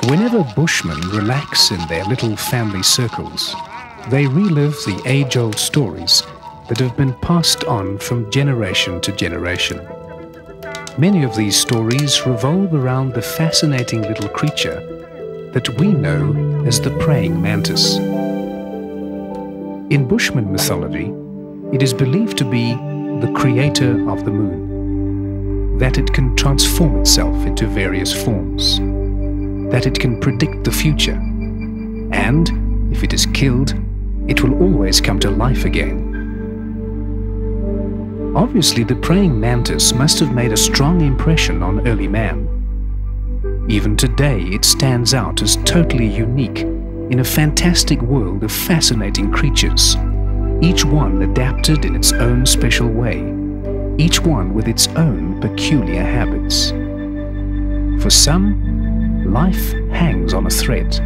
Whenever Bushmen relax in their little family circles, they relive the age-old stories that have been passed on from generation to generation. Many of these stories revolve around the fascinating little creature that we know as the Praying Mantis. In Bushman mythology, it is believed to be the creator of the moon, that it can transform itself into various forms, that it can predict the future, and, if it is killed, it will always come to life again. Obviously, the praying mantis must have made a strong impression on early man. Even today, it stands out as totally unique in a fantastic world of fascinating creatures, each one adapted in its own special way, each one with its own peculiar habits. For some, life hangs on a thread,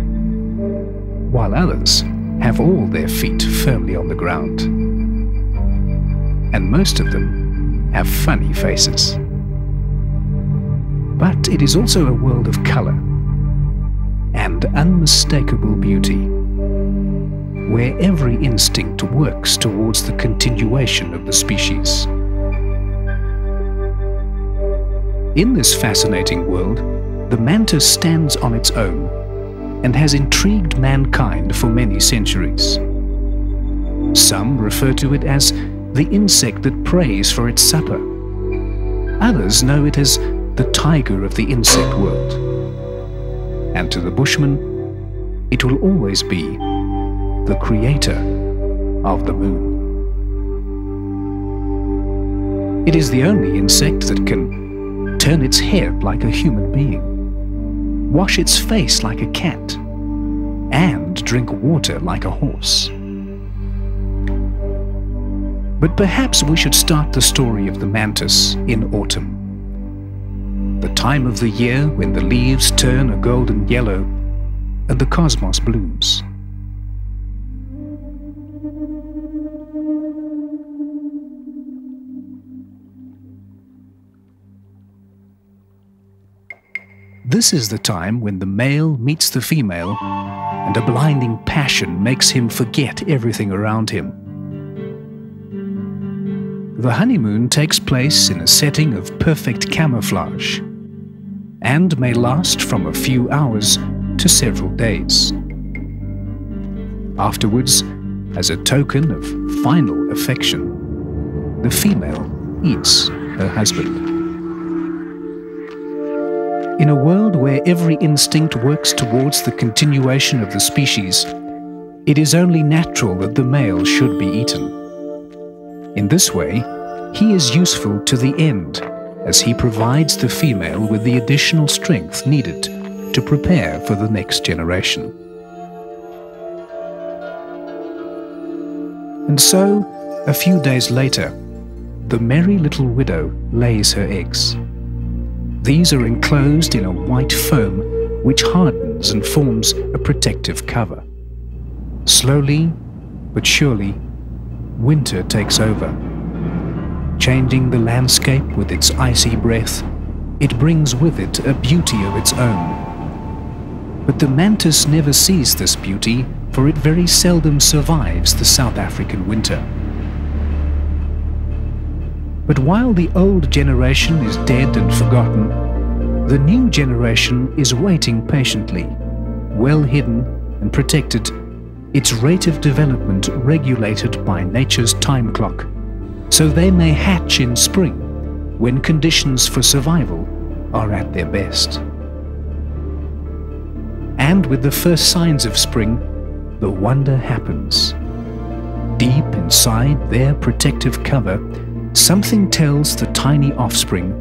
while others have all their feet firmly on the ground. And most of them have funny faces. But it is also a world of color and unmistakable beauty, where every instinct works towards the continuation of the species. In this fascinating world, the mantis stands on its own and has intrigued mankind for many centuries. Some refer to it as the insect that prays for its supper. Others know it as the tiger of the insect world. And to the Bushman, it will always be the creator of the moon. It is the only insect that can turn its head like a human being, wash its face like a cat, and drink water like a horse. But perhaps we should start the story of the mantis in autumn, the time of the year when the leaves turn a golden yellow and the cosmos blooms. This is the time when the male meets the female and a blinding passion makes him forget everything around him. The honeymoon takes place in a setting of perfect camouflage and may last from a few hours to several days. Afterwards, as a token of final affection, the female eats her husband. In a world where every instinct works towards the continuation of the species, it is only natural that the male should be eaten. In this way, he is useful to the end, as he provides the female with the additional strength needed to prepare for the next generation. And so, a few days later, the merry little widow lays her eggs. These are enclosed in a white foam which hardens and forms a protective cover. Slowly but surely, winter takes over. Changing the landscape with its icy breath, it brings with it a beauty of its own. But the mantis never sees this beauty, for it very seldom survives the South African winter. But while the old generation is dead and forgotten, the new generation is waiting patiently, well hidden and protected, its rate of development regulated by nature's time clock, so they may hatch in spring, when conditions for survival are at their best. And with the first signs of spring, the wonder happens. Deep inside their protective cover, something tells the tiny offspring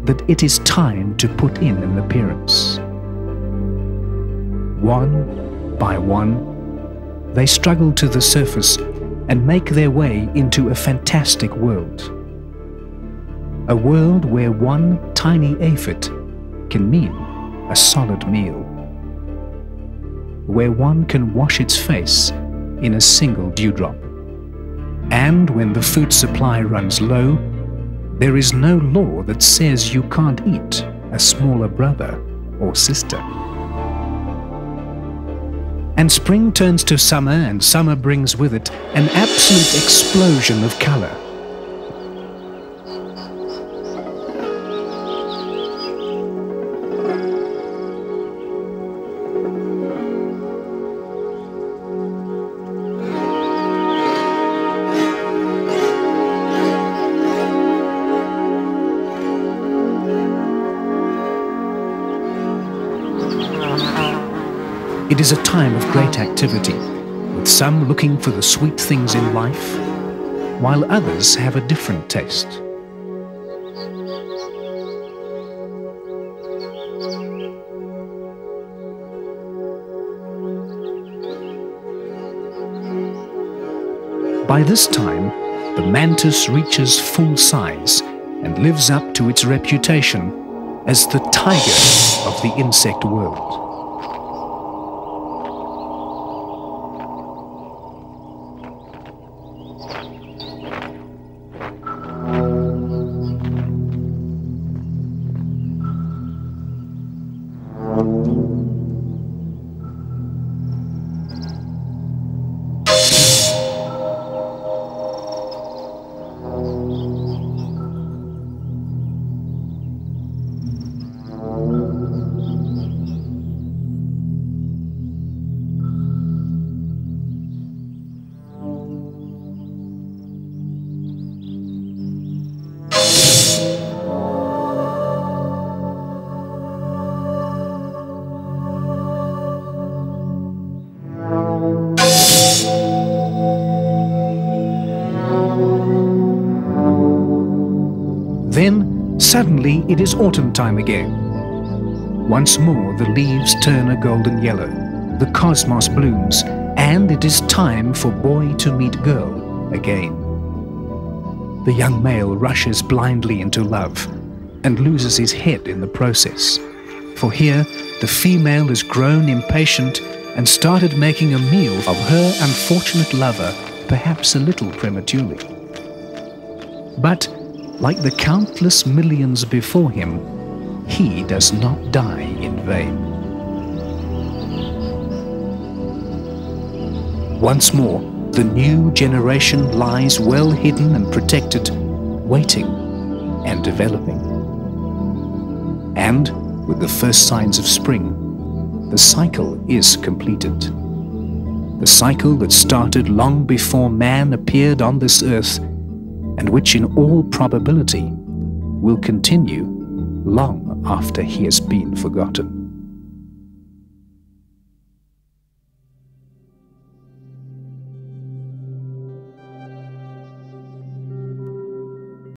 that it is time to put in an appearance. One by one, they struggle to the surface and make their way into a fantastic world. A world where one tiny aphid can mean a solid meal. Where one can wash its face in a single dewdrop. And when the food supply runs low, There is no law that says you can't eat a smaller brother or sister. And spring turns to summer, and summer brings with it an absolute explosion of colour. It is a time of great activity, with some looking for the sweet things in life, while others have a different taste. By this time, the mantis reaches full size and lives up to its reputation as the tiger of the insect world. Then, suddenly, it is autumn time again. Once more, the leaves turn a golden yellow, the cosmos blooms, and it is time for boy to meet girl again. The young male rushes blindly into love and loses his head in the process. For here, the female has grown impatient and started making a meal of her unfortunate lover, perhaps a little prematurely. But, like the countless millions before him, he does not die in vain. Once more, the new generation lies well hidden and protected, waiting and developing. And, with the first signs of spring, the cycle is completed. The cycle that started long before man appeared on this earth, and which in all probability will continue long after he has been forgotten.